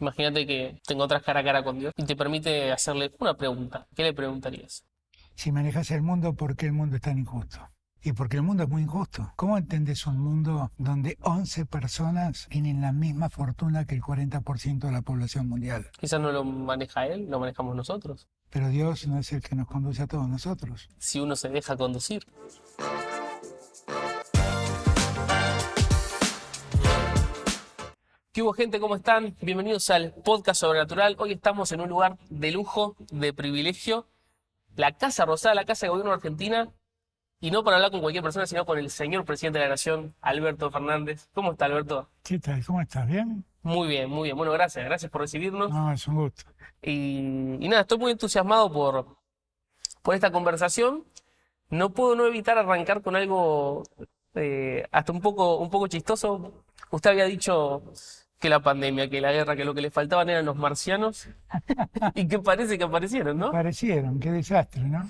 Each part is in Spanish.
Imagínate que te encontrás cara a cara con Dios y te permite hacerle una pregunta. ¿Qué le preguntarías? Si manejas el mundo, ¿por qué el mundo es tan injusto? Y porque el mundo es muy injusto. ¿Cómo entendés un mundo donde 11 personas tienen la misma fortuna que el 40% de la población mundial? Quizás no lo maneja él, lo manejamos nosotros. Pero Dios no es el que nos conduce a todos nosotros. Si uno se deja conducir. ¿Qué hubo, gente? ¿Cómo están? Bienvenidos al podcast Sobrenatural. Hoy estamos en un lugar de lujo, de privilegio. La Casa Rosada, la Casa de Gobierno de Argentina. Y no para hablar con cualquier persona, sino con el señor presidente de la Nación, Alberto Fernández. ¿Cómo está, Alberto? ¿Qué tal? ¿Cómo estás? ¿Bien? Muy bien, muy bien. Bueno, gracias. Gracias por recibirnos. No, es un gusto. Y nada, estoy muy entusiasmado por esta conversación. No puedo no evitar arrancar con algo hasta un poco chistoso. Usted había dicho que la pandemia, que la guerra, que lo que le faltaban eran los marcianos y que parece que aparecieron, ¿no? Aparecieron, qué desastre, ¿no?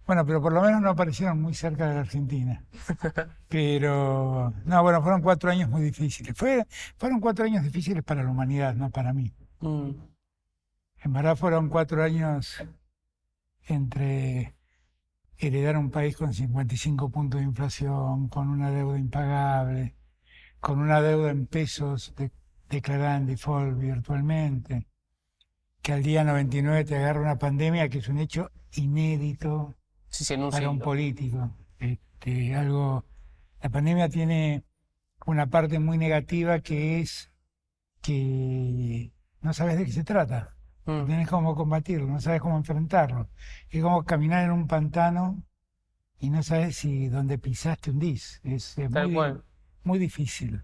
Bueno, pero por lo menos no aparecieron muy cerca de la Argentina. Pero, no, bueno, fueron 4 años muy difíciles. Fueron 4 años difíciles para la humanidad, no para mí. Mm, En verdad fueron 4 años entre heredar un país con 55 puntos de inflación, con una deuda impagable, con una deuda en pesos declarada en default virtualmente, que al día 99 te agarra una pandemia que es un hecho inédito sí, sí, en un para un siglo. político. La pandemia tiene una parte muy negativa que es que no sabes de qué se trata, no Mm, tienes cómo combatirlo, no sabes cómo enfrentarlo. Es como caminar en un pantano y no sabes si donde pisaste hundís. Es tal cual. muy difícil.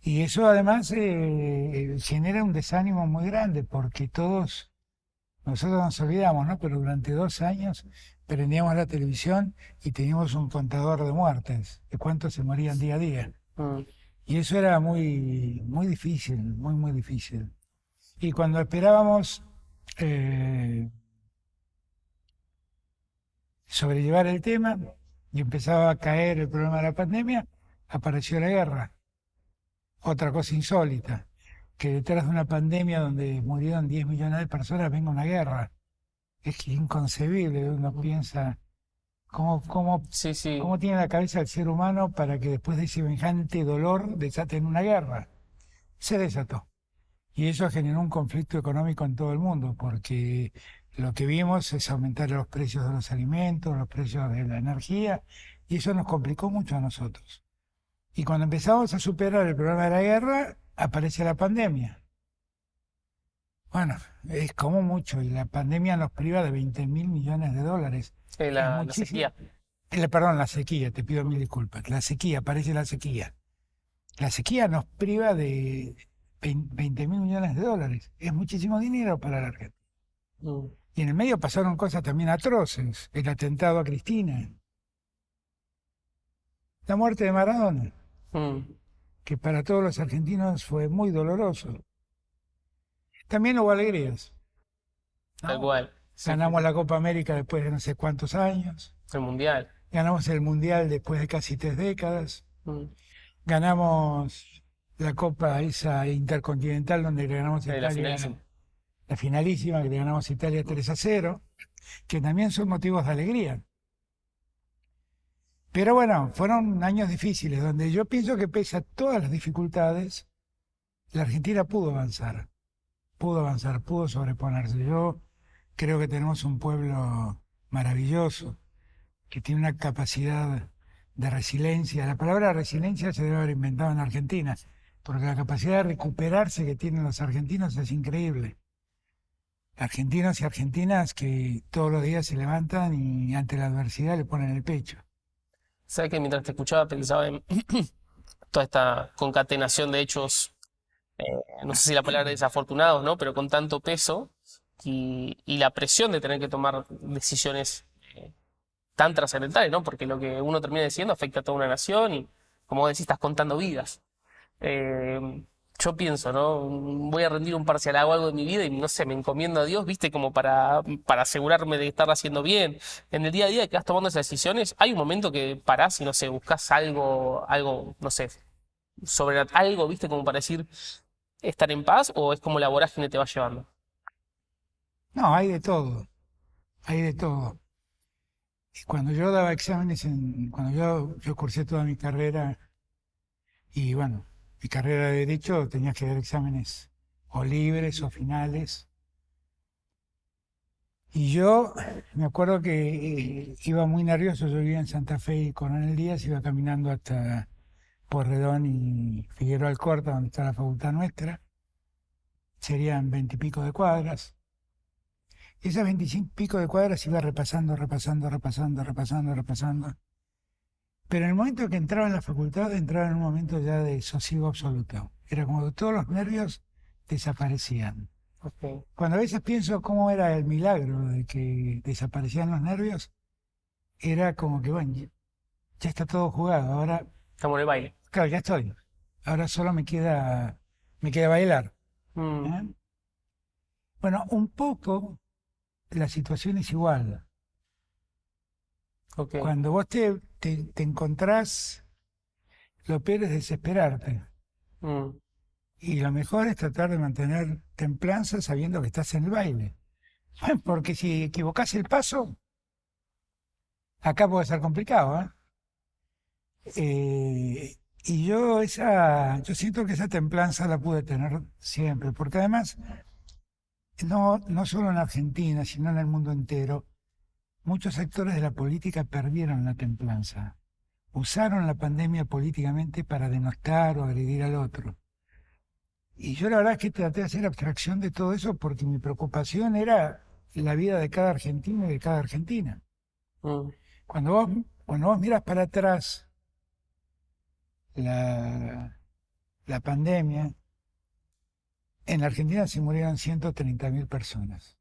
Y eso además genera un desánimo muy grande porque nosotros nos olvidamos, ¿no? Pero durante 2 años prendíamos la televisión y teníamos un contador de muertes, de cuántos se morían día a día. Mm, Y eso era muy, muy difícil, muy, muy difícil. Y cuando esperábamos eh, sobrellevar el tema y empezaba a caer el problema de la pandemia, apareció la guerra. Otra cosa insólita, que detrás de una pandemia donde murieron 10 millones de personas venga una guerra. Es inconcebible, uno piensa cómo, sí, sí, cómo tiene la cabeza el ser humano para que después de semejante dolor desaten una guerra. Se desató. Y eso generó un conflicto económico en todo el mundo, porque lo que vimos es aumentar los precios de los alimentos, los precios de la energía, y eso nos complicó mucho a nosotros. Y cuando empezamos a superar el problema de la guerra, aparece la pandemia. Bueno, es como mucho, y la pandemia nos priva de 20.000 millones de dólares. Es la muchísimo. sequía. Perdón, la sequía, te pido mil disculpas. La sequía, aparece la sequía. La sequía nos priva de 20.000 millones de dólares. Es muchísimo dinero para la Argentina. Mm, Y en el medio pasaron cosas también atroces. El atentado a Cristina, la muerte de Maradona, mm, que para todos los argentinos fue muy doloroso. También hubo alegrías, tal ¿no? cual. Sí, sí, Ganamos la Copa América después de no sé cuántos años. el mundial. Ganamos el Mundial después de casi 3 décadas. Mm, Ganamos la Copa esa intercontinental donde le ganamos a la Italia, finalísima. la finalísima, que le ganamos a Italia 3-0, que también son motivos de alegría. Pero bueno, fueron años difíciles, donde yo pienso que pese a todas las dificultades, la Argentina pudo avanzar, pudo sobreponerse. Yo creo que tenemos un pueblo maravilloso, que tiene una capacidad de resiliencia. La palabra resiliencia se debe haber inventado en Argentina, porque la capacidad de recuperarse que tienen los argentinos es increíble. Argentinos y argentinas que todos los días se levantan y ante la adversidad le ponen el pecho. Sabes que mientras te escuchaba pensaba en toda esta concatenación de hechos, eh, no sé si la palabra es desafortunados, ¿no? Pero con tanto peso y la presión de tener que tomar decisiones tan trascendentales, ¿no? Porque lo que uno termina diciendo afecta a toda una nación y, como decís, estás contando vidas. Eh, yo pienso, ¿no? Voy a rendir un parcial, hago algo de mi vida y no sé, me encomiendo a Dios, ¿viste? Como para asegurarme de estar haciendo bien. En el día a día que vas tomando esas decisiones, hay un momento que parás y, no sé, buscas algo, no sé, sobre algo, ¿viste? Como para decir, estar en paz o es como la vorágine te va llevando? No, hay de todo, hay de todo. Y cuando yo daba exámenes, cuando yo cursé toda mi carrera, y bueno, mi carrera de Derecho tenía que dar exámenes o libres o finales. Y yo me acuerdo que iba muy nervioso, yo vivía en Santa Fe y Coronel Díaz, iba caminando hasta Porredón y Figueroa Alcorta, donde está la facultad nuestra, serían 20 y pico de cuadras. Y esas 25 y pico de cuadras iba repasando, repasando, repasando, repasando, repasando. Pero en el momento que entraba en la facultad, entraba en un momento ya de sosiego absoluto. Era como que todos los nervios desaparecían. Ok. Cuando a veces pienso cómo era el milagro de que desaparecían los nervios, era como que, bueno, ya está todo jugado. Ahora, Estamos en el baile. claro, ya estoy. Ahora solo me queda bailar. Mm, ¿Eh? Bueno, un poco la situación es igual. ok. Cuando vos te encontrás, lo peor es desesperarte. Mm, Y lo mejor es tratar de mantener templanza sabiendo que estás en el baile. Porque si equivocás el paso, acá puede ser complicado, ¿eh? Y yo siento que esa templanza la pude tener siempre, porque además, no solo en Argentina, sino en el mundo entero, muchos sectores de la política perdieron la templanza. Usaron la pandemia políticamente para denostar o agredir al otro. Y yo la verdad es que traté de hacer abstracción de todo eso porque mi preocupación era la vida de cada argentino y de cada argentina. mm, Cuando vos, cuando vos miras para atrás la, la pandemia, en la Argentina se murieron 130.000 personas.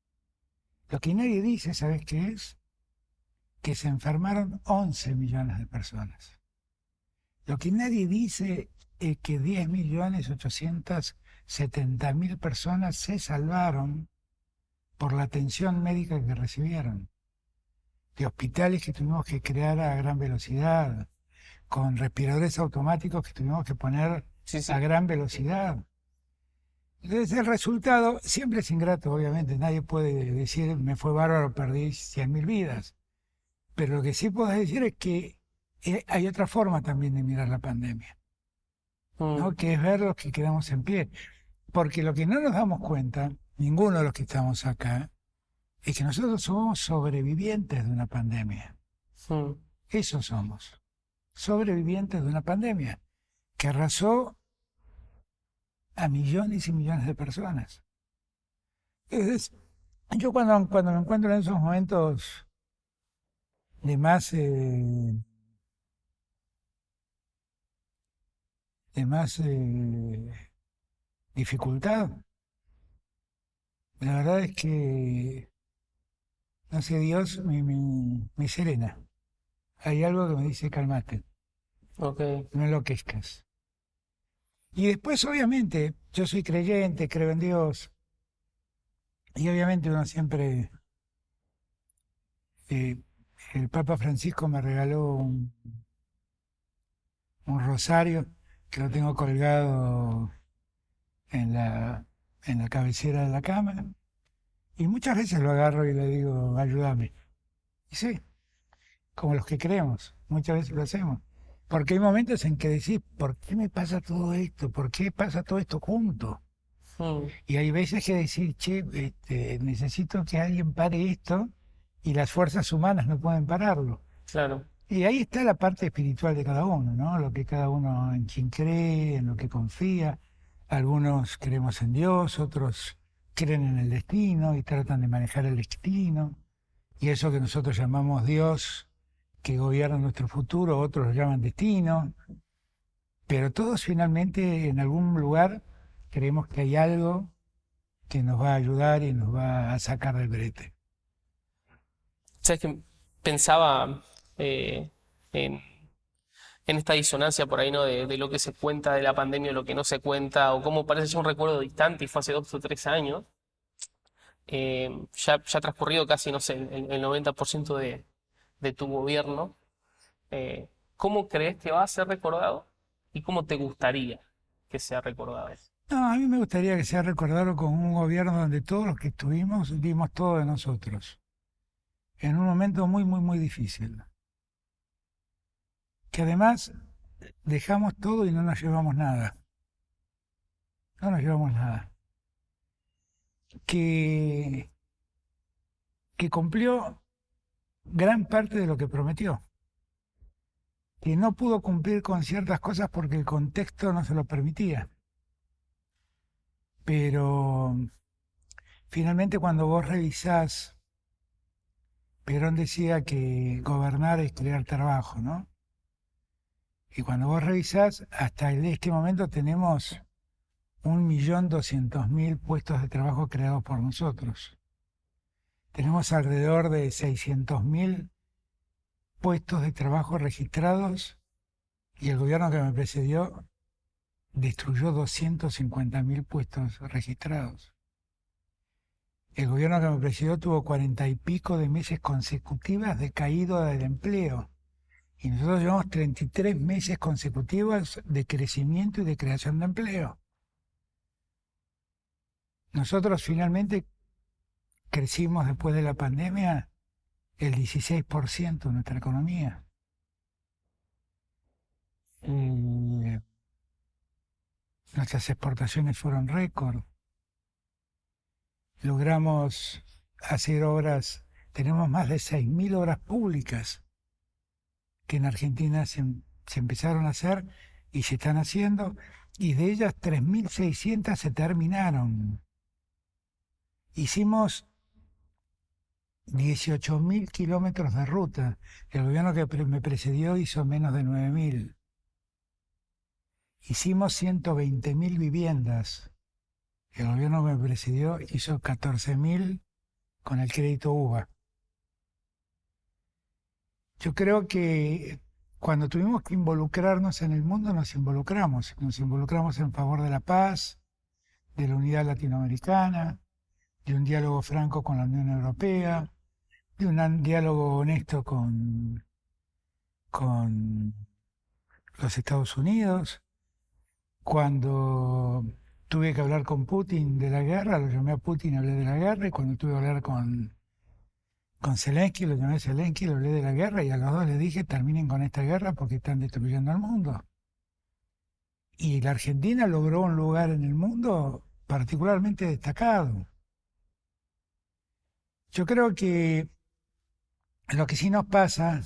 Lo que nadie dice, ¿sabes qué es? Que se enfermaron 11 millones de personas. Lo que nadie dice es que 10.870.000 personas se salvaron por la atención médica que recibieron, de hospitales que tuvimos que crear a gran velocidad, con respiradores automáticos que tuvimos que poner sí, a sí. gran velocidad. Entonces el resultado siempre es ingrato, obviamente, nadie puede decir me fue bárbaro, perdí 100.000 vidas, pero lo que sí puedo decir es que hay otra forma también de mirar la pandemia, Mm, ¿no? Que es ver los que quedamos en pie, porque lo que no nos damos cuenta, ninguno de los que estamos acá, es que nosotros somos sobrevivientes de una pandemia. mm. Eso somos, sobrevivientes de una pandemia que arrasó a millones y millones de personas. Entonces, yo cuando me encuentro en esos momentos de más dificultad, la verdad es que, no sé, Dios me serena. Hay algo que me dice, calmate, Ok. no enloquezcas. Y después, obviamente, yo soy creyente, creo en Dios, y obviamente uno siempre, eh, el Papa Francisco me regaló un rosario que lo tengo colgado en en la cabecera de la cama, y muchas veces lo agarro y le digo, ayúdame. Y sí, como los que creemos, muchas veces lo hacemos. Porque hay momentos en que decís, ¿por qué me pasa todo esto? ¿Por qué pasa todo esto junto? Mm, Y hay veces que decís, che, necesito que alguien pare esto y las fuerzas humanas no pueden pararlo. claro. Y ahí está la parte espiritual de cada uno, ¿no? Lo que cada uno en quien cree, en lo que confía. Algunos creemos en Dios, otros creen en el destino y tratan de manejar el destino. Y eso que nosotros llamamos Dios, que gobierna nuestro futuro, otros lo llaman destino. Pero todos finalmente en algún lugar creemos que hay algo que nos va a ayudar y nos va a sacar del brete. Sabes que pensaba eh, en, en esta disonancia por ahí, ¿no? De lo que se cuenta de la pandemia, lo que no se cuenta, o cómo parece ya un recuerdo distante y fue hace 2 o 3 años. Ya ha transcurrido casi, no sé, el 90% de tu gobierno. ¿Cómo crees que va a ser recordado y cómo te gustaría que sea recordado? No, a mí me gustaría que sea recordado como un gobierno donde todos los que estuvimos dimos todo de nosotros, en un momento muy, muy, muy difícil. Que además dejamos todo y no nos llevamos nada. No nos llevamos nada. Que, que cumplió gran parte de lo que prometió. Que no pudo cumplir con ciertas cosas porque el contexto no se lo permitía. Pero finalmente cuando vos revisás, Perón decía que gobernar es crear trabajo, ¿no? Y cuando vos revisás, hasta este momento tenemos 1.200.000 puestos de trabajo creados por nosotros. Tenemos alrededor de 600.000 puestos de trabajo registrados y el gobierno que me precedió destruyó 250.000 puestos registrados. El gobierno que me presidió tuvo 40 y pico de meses consecutivas de caída del empleo. Y nosotros llevamos 33 meses consecutivos de crecimiento y de creación de empleo. Nosotros finalmente crecimos después de la pandemia el 16% de nuestra economía. Nuestras exportaciones fueron récord. Logramos hacer obras, tenemos más de 6.000 obras públicas que en Argentina se empezaron a hacer y se están haciendo, y de ellas 3.600 se terminaron. Hicimos 18.000 kilómetros de ruta. El gobierno que me precedió hizo menos de 9.000. Hicimos 120.000 viviendas. El gobierno que me precedió hizo 14.000 con el crédito UBA. Yo creo que cuando tuvimos que involucrarnos en el mundo, nos involucramos. Nos involucramos en favor de la paz, de la unidad latinoamericana, de un diálogo franco con la Unión Europea, de un diálogo honesto con los Estados Unidos. Cuando tuve que hablar con Putin de la guerra, lo llamé a Putin y hablé de la guerra, y cuando tuve que hablar con Zelensky, lo llamé a Zelensky, le hablé de la guerra, y a los dos les dije, terminen con esta guerra porque están destruyendo el mundo. Y la Argentina logró un lugar en el mundo particularmente destacado. Yo creo que lo que sí nos pasa,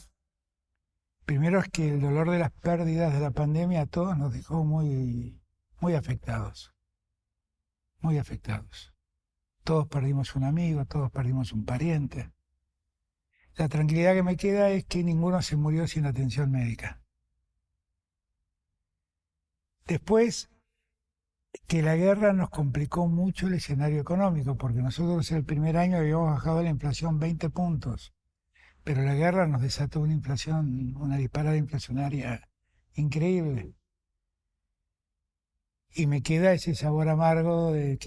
primero es que el dolor de las pérdidas de la pandemia a todos nos dejó muy, muy afectados, muy afectados. Todos perdimos un amigo, todos perdimos un pariente. La tranquilidad que me queda es que ninguno se murió sin atención médica. Después, que la guerra nos complicó mucho el escenario económico, porque nosotros el primer año habíamos bajado la inflación 20 puntos, pero la guerra nos desató una inflación, una disparada inflacionaria increíble. Y me queda ese sabor amargo de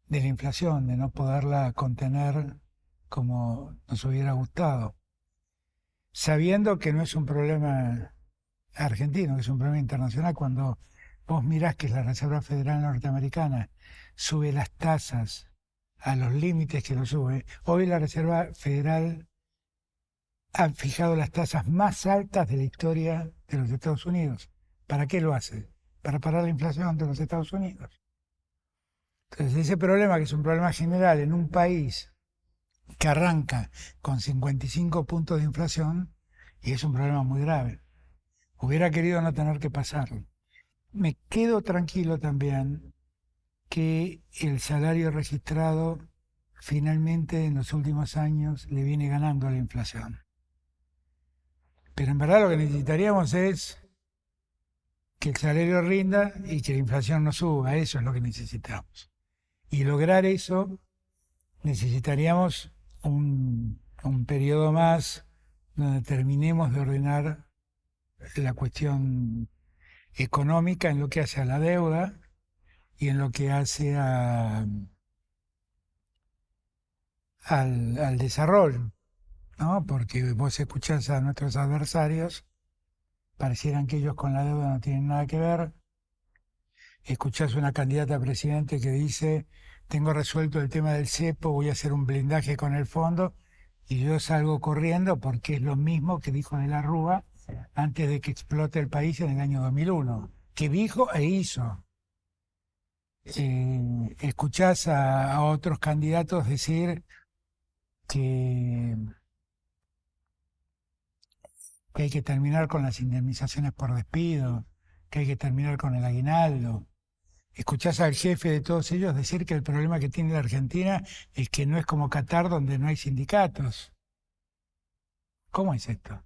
la inflación, de no poderla contener como nos hubiera gustado, sabiendo que no es un problema argentino, que es un problema internacional. Cuando vos mirás que la Reserva Federal Norteamericana sube las tasas a los límites que lo sube, hoy la Reserva Federal ha fijado las tasas más altas de la historia de los Estados Unidos. ¿Para qué lo hace? Para parar la inflación de los Estados Unidos. Entonces, ese problema, que es un problema general en un país que arranca con 55 puntos de inflación, y es un problema muy grave. Hubiera querido no tener que pasarlo. Me quedo tranquilo también que el salario registrado finalmente en los últimos años le viene ganando a la inflación. Pero en verdad lo que necesitaríamos es que el salario rinda y que la inflación no suba. Eso es lo que necesitamos. Y lograr eso necesitaríamos un periodo más donde terminemos de ordenar la cuestión económica en lo que hace a la deuda y en lo que hace al desarrollo, ¿no? Porque vos escuchás a nuestros adversarios, parecieran que ellos con la deuda no tienen nada que ver, escuchás una candidata a presidente que dice, tengo resuelto el tema del cepo, voy a hacer un blindaje con el fondo, y yo salgo corriendo porque es lo mismo que dijo de la Rúa antes de que explote el país en el año 2001, que dijo e hizo. Escuchás a otros candidatos decir que, que hay que terminar con las indemnizaciones por despido, que hay que terminar con el aguinaldo. Escuchás al jefe de todos ellos decir que el problema que tiene la Argentina es que no es como Qatar donde no hay sindicatos. ¿Cómo es esto?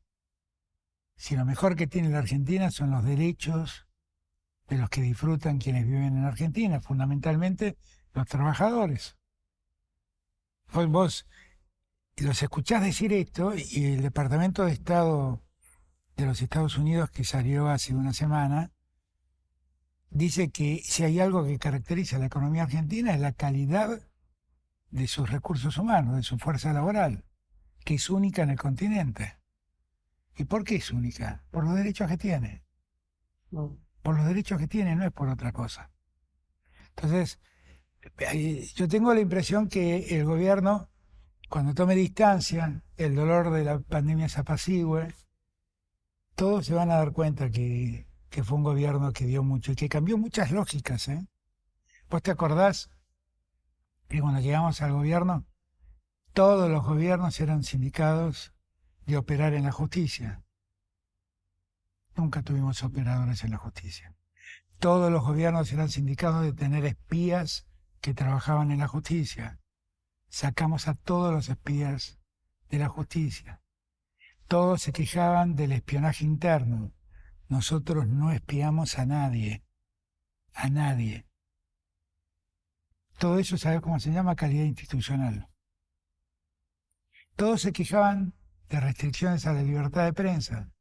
Si lo mejor que tiene la Argentina son los derechos de los que disfrutan quienes viven en Argentina, fundamentalmente los trabajadores. Vos los escuchás decir esto y el Departamento de Estado de los Estados Unidos, que salió hace una semana, dice que si hay algo que caracteriza a la economía argentina es la calidad de sus recursos humanos, de su fuerza laboral, que es única en el continente. ¿Y por qué es única? Por los derechos que tiene. No. Por los derechos que tiene, no es por otra cosa. Entonces, yo tengo la impresión que el gobierno, cuando tome distancia, el dolor de la pandemia se apacigüe, todos se van a dar cuenta que fue un gobierno que dio mucho y que cambió muchas lógicas, ¿eh? ¿Vos te acordás que cuando llegamos al gobierno, todos los gobiernos eran sindicados de operar en la justicia? Nunca tuvimos operadores en la justicia. Todos los gobiernos eran sindicados de tener espías que trabajaban en la justicia. Sacamos a todos los espías de la justicia. Todos se quejaban del espionaje interno. Nosotros no espiamos a nadie. A nadie. Todo eso, ¿sabes cómo se llama? Calidad institucional. Todos se quejaban de restricciones a la libertad de prensa.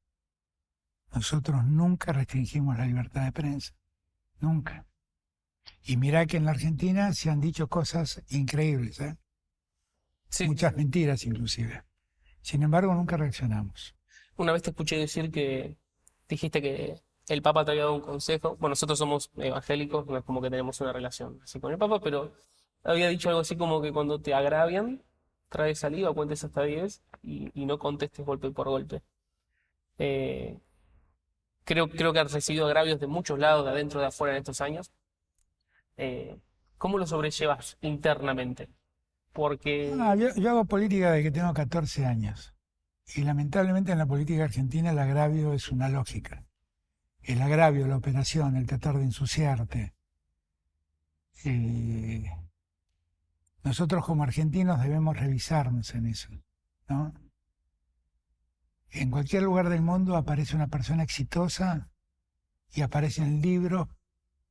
Nosotros nunca restringimos la libertad de prensa. Nunca. Y mirá que en la Argentina se han dicho cosas increíbles, ¿eh? Sí. Muchas mentiras inclusive. Sin embargo, nunca reaccionamos. Una vez te escuché decir que dijiste que el Papa te había dado un consejo. Bueno, nosotros somos evangélicos, no es como que tenemos una relación así con el Papa, pero había dicho algo así como que cuando te agravian, trae saliva, cuentes hasta 10 y no contestes golpe por golpe. Eh, creo que has recibido agravios de muchos lados, de adentro, de afuera en estos años. Eh, ¿Cómo lo sobrellevas internamente? Porque... Yo hago política desde que tengo 14 años. Y lamentablemente en la política argentina el agravio es una lógica. El agravio, la operación, el tratar de ensuciarte. Nosotros como argentinos debemos revisarnos en eso, ¿no? En cualquier lugar del mundo aparece una persona exitosa y aparece en el libro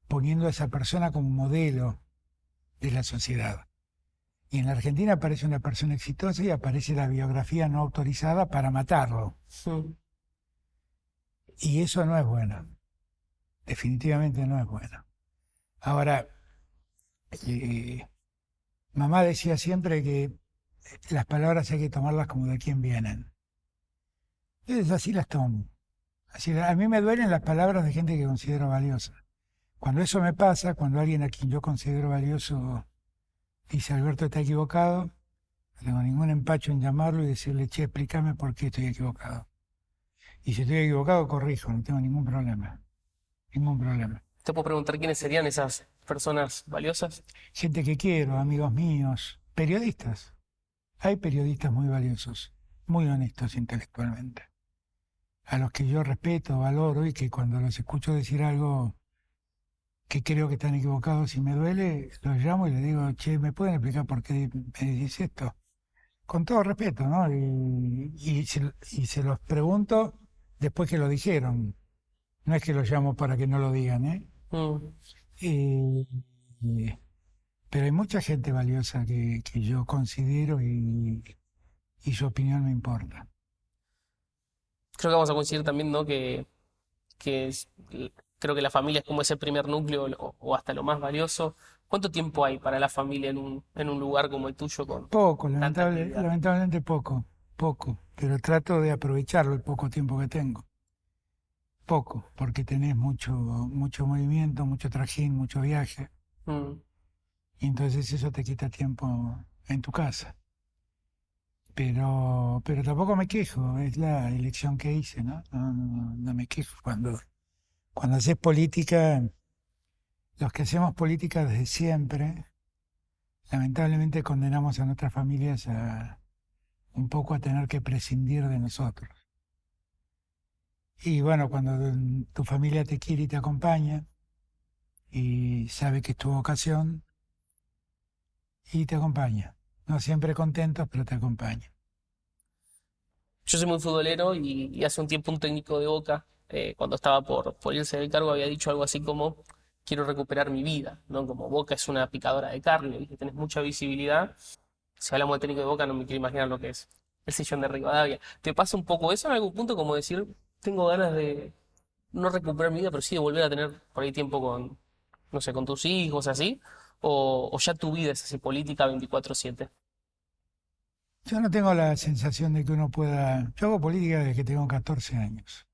poniendo a esa persona como modelo de la sociedad. Y en la Argentina aparece una persona exitosa y aparece la biografía no autorizada para matarlo. Y eso no es bueno. Definitivamente no es bueno. Ahora, mamá decía siempre que las palabras hay que tomarlas como de quién vienen. Entonces así las tomo. A mí me duelen las palabras de gente que considero valiosa. Cuando eso me pasa, cuando alguien a quien yo considero valioso dice Alberto está equivocado, no tengo ningún empacho en llamarlo y decirle, che, explícame por qué estoy equivocado. Y si estoy equivocado, corrijo, no tengo ningún problema. Ningún problema. ¿Te puedo preguntar quiénes serían esas personas valiosas? Gente que quiero, amigos míos, periodistas. Hay periodistas muy valiosos, muy honestos intelectualmente, a los que yo respeto, valoro y que cuando los escucho decir algo que creo que están equivocados y me duele, los llamo y les digo, che, ¿me pueden explicar por qué me decís esto? Con todo respeto, ¿no? Y se los pregunto después que lo dijeron. No es que los llamo para que no lo digan, ¿eh? Eh, eh, pero hay mucha gente valiosa que yo considero y su opinión me importa. Creo que vamos a coincidir también, ¿no? Que creo que la familia es como ese primer núcleo o hasta lo más valioso. ¿Cuánto tiempo hay para la familia en un lugar como el tuyo con Poco, tanta actividad? lamentablemente poco, pero trato de aprovecharlo el poco tiempo que tengo. poco, porque tenés mucho movimiento, mucho trajín, mucho viaje, Mm. y entonces eso te quita tiempo en tu casa. Pero tampoco me quejo, es la elección que hice, ¿no? No me quejo. Cuando haces política, los que hacemos política desde siempre, lamentablemente condenamos a nuestras familias a un poco a tener que prescindir de nosotros. Y bueno, cuando tu familia te quiere y te acompaña y sabe que es tu vocación y te acompaña. No siempre contentos, pero te acompaña. Yo soy muy futbolero y hace un tiempo un técnico de Boca, cuando estaba por irse del cargo, había dicho algo así como, quiero recuperar mi vida, ¿no? Como Boca es una picadora de carne, ¿viste? Tenés mucha visibilidad. Si hablamos de técnico de Boca, no me quiero imaginar lo que es el sillón de Rivadavia. ¿Te pasa un poco eso en algún punto, como decir, tengo ganas de no recuperar mi vida, pero sí de volver a tener por ahí tiempo con, no sé, con tus hijos, así? O ya tu vida es así, política 24/7? Yo no tengo la sensación de que uno pueda... Yo hago política desde que tengo 14 años.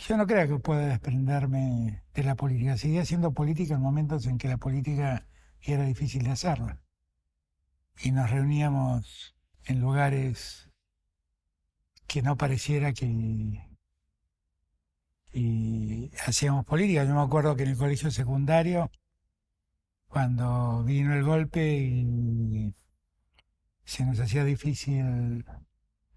Yo no creo que pueda desprenderme de la política. Seguí haciendo política en momentos en que la política era difícil de hacerla. Y nos reuníamos en lugares que no pareciera que hacíamos política. Yo me acuerdo que en el colegio secundario, cuando vino el golpe y se nos hacía difícil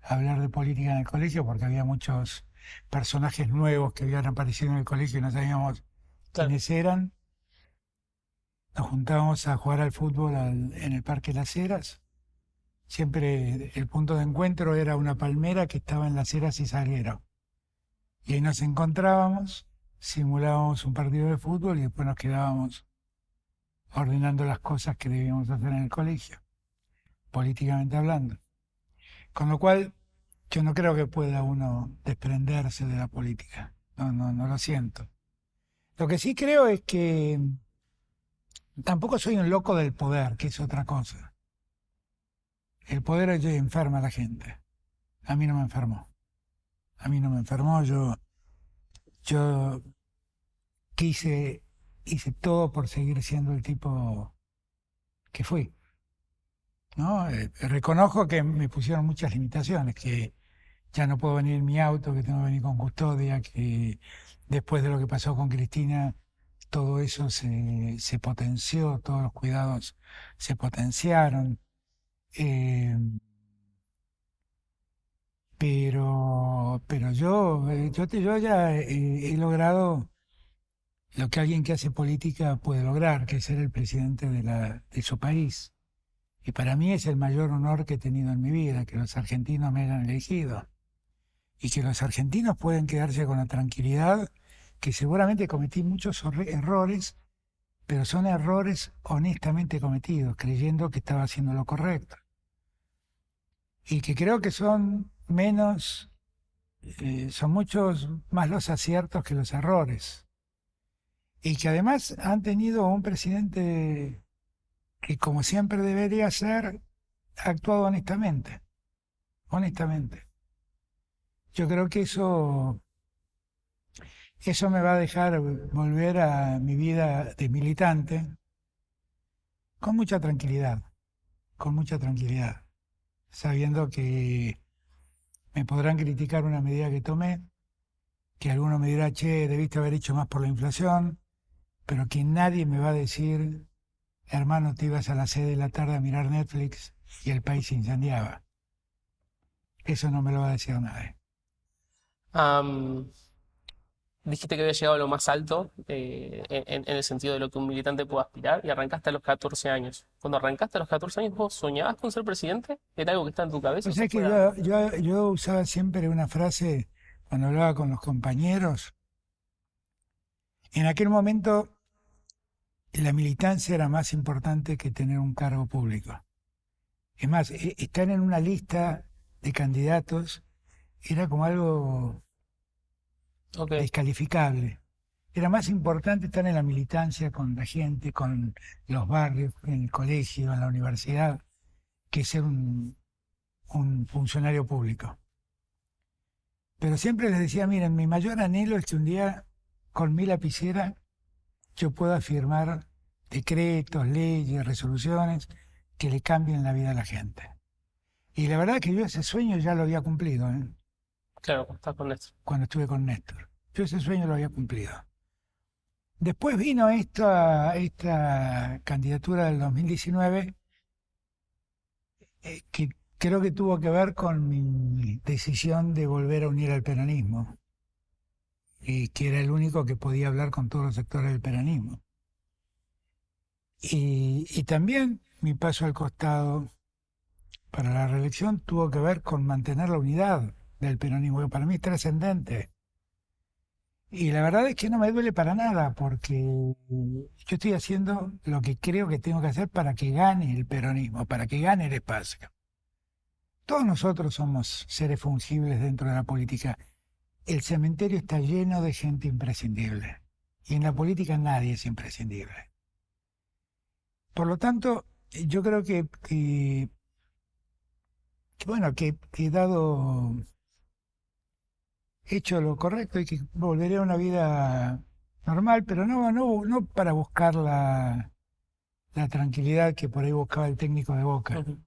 hablar de política en el colegio porque había muchos personajes nuevos que habían aparecido en el colegio y no sabíamos Claro. quiénes eran. Nos juntábamos a jugar al fútbol en el Parque Las Heras. Siempre el punto de encuentro era una palmera que estaba en Las Heras y Salguero. Y ahí nos encontrábamos, simulábamos un partido de fútbol y después nos quedábamos ordenando las cosas que debíamos hacer en el colegio, políticamente hablando. Con lo cual, yo no creo que pueda uno desprenderse de la política. No lo siento. Lo que sí creo es que tampoco soy un loco del poder, que es otra cosa. El poder enferma a la gente. A mí no me enfermó. A mí no me enfermó. Yo quise, hice todo por seguir siendo el tipo que fui. ¿No? Reconozco que me pusieron muchas limitaciones, que ya no puedo venir en mi auto, que tengo que venir con custodia, que después de lo que pasó con Cristina, todo eso se potenció, todos los cuidados se potenciaron. eh, pero yo ya he logrado lo que alguien que hace política puede lograr, que es ser el presidente de su país. Y para mí es el mayor honor que he tenido en mi vida, que los argentinos me hayan elegido. Y que los argentinos pueden quedarse con la tranquilidad que seguramente cometí muchos errores, pero son errores honestamente cometidos, creyendo que estaba haciendo lo correcto. Y que creo que son muchos más los aciertos que los errores. Y que además han tenido un presidente que, como siempre debería ser, ha actuado honestamente. Honestamente. Yo creo que eso me va a dejar volver a mi vida de militante con mucha tranquilidad, sabiendo que me podrán criticar una medida que tomé, que alguno me dirá, che, debiste haber hecho más por la inflación, pero que nadie me va a decir, hermano, te ibas a las 6 de la tarde a mirar Netflix y el país se incendiaba. Eso no me lo va a decir nadie. Am, Dijiste que había llegado a lo más alto, en el sentido de lo que un militante puede aspirar, y arrancaste a los 14 años. Cuando arrancaste a los 14 años, ¿vos soñabas con ser presidente? ¿Era algo que está en tu cabeza? O Pues sea, es que fuera. yo usaba siempre una frase cuando hablaba con los compañeros. En aquel momento la militancia era más importante que tener un cargo público. Es más, estar en una lista de candidatos era como algo Ok. descalificable. Era más importante estar en la militancia con la gente, con los barrios, en el colegio, en la universidad, que ser un funcionario público. Pero siempre les decía, miren, mi mayor anhelo es que un día con mi lapicera yo pueda firmar decretos, leyes, resoluciones que le cambien la vida a la gente. Y la verdad que yo ese sueño ya lo había cumplido, ¿eh? Claro, estás con esto. Cuando estuve con Néstor. Yo ese sueño lo había cumplido. Después vino esta candidatura del 2019, que creo que tuvo que ver con mi decisión de volver a unir al peronismo, y que era el único que podía hablar con todos los sectores del peronismo. Y también mi paso al costado para la reelección tuvo que ver con mantener la unidad del peronismo, que para mí es trascendente. Y la verdad es que no me duele para nada, porque yo estoy haciendo lo que creo que tengo que hacer para que gane el peronismo, para que gane el espacio. Todos nosotros somos seres fungibles dentro de la política. El cementerio está lleno de gente imprescindible. Y en la política nadie es imprescindible. Por lo tanto, yo creo bueno, que he hecho lo correcto y que volveré a una vida normal, pero no para buscar la tranquilidad que por ahí buscaba el técnico de Boca, Ujú.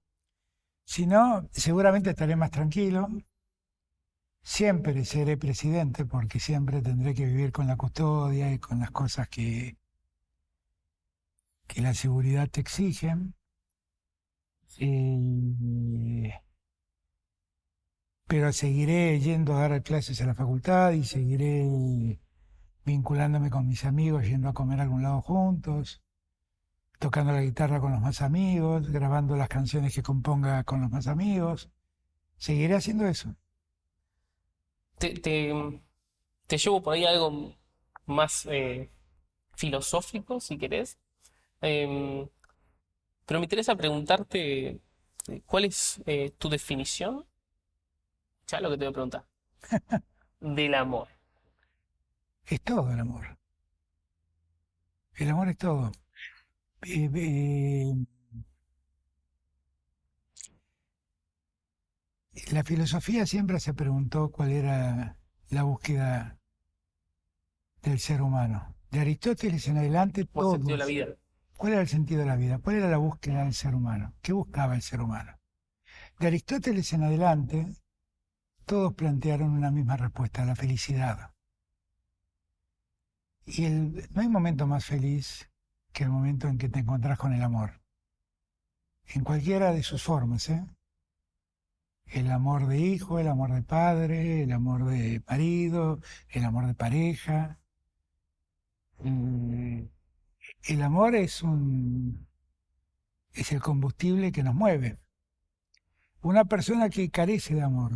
sino seguramente estaré más tranquilo. Siempre seré presidente porque siempre tendré que vivir con la custodia y con las cosas que la seguridad te exigen. Eh, pero seguiré yendo a dar clases a la facultad y seguiré vinculándome con mis amigos, yendo a comer a algún lado juntos, tocando la guitarra con los más amigos, grabando las canciones que componga con los más amigos. Seguiré haciendo eso. Te, te- te llevo por ahí a algo más filosófico, si querés. Em, pero me interesa preguntarte cuál es tu definición, ya lo que te voy a preguntar, del amor. Es todo el amor. El amor es todo. Eh, eh, la filosofía siempre se preguntó cuál era la búsqueda del ser humano. De Aristóteles en adelante, ¿Cuál es el sentido de la todos. vida? ¿Cuál era el sentido de la vida? ¿Cuál era la búsqueda del ser humano? ¿Qué buscaba el ser humano? De Aristóteles en adelante, todos plantearon una misma respuesta, la felicidad. Y no hay momento más feliz que el momento en que te encontrás con el amor, en cualquiera de sus formas, ¿eh? El amor de hijo, el amor de padre, el amor de marido, el amor de pareja. Mm, El amor es el combustible que nos mueve. Una persona que carece de amor,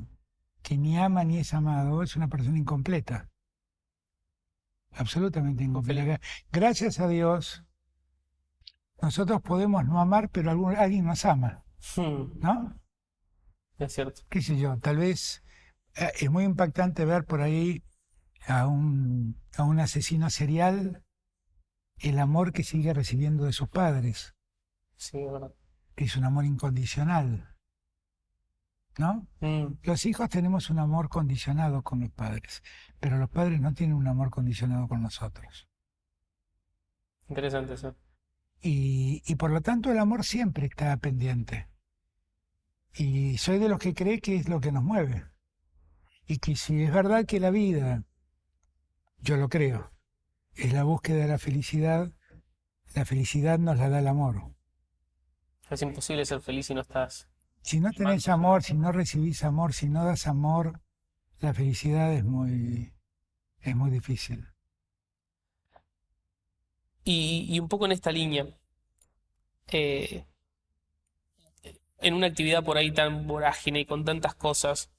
que ni ama ni es amado, es una persona incompleta, absolutamente Infeliz. incompleta. Gracias a Dios, nosotros podemos no amar, pero alguien nos ama, Hmm, ¿no? es cierto. ¿Qué sé yo? Tal vez es muy impactante ver por ahí a un asesino serial, el amor que sigue recibiendo de sus padres, Sí, es verdad. que es un amor incondicional, ¿no? Mm, Los hijos tenemos un amor condicionado con los padres, pero los padres no tienen un amor condicionado con nosotros. interesante eso. Y por lo tanto el amor siempre está pendiente. Y soy de los que cree que es lo que nos mueve. Y que si es verdad que la vida, yo lo creo, es la búsqueda de la felicidad nos la da el amor. Es imposible ser feliz si no estás Si no tenés amando. amor, si no recibís amor, si no das amor, la felicidad es muy difícil. Y un poco en esta línea, eh, en una actividad por ahí tan vorágine y con tantas cosas,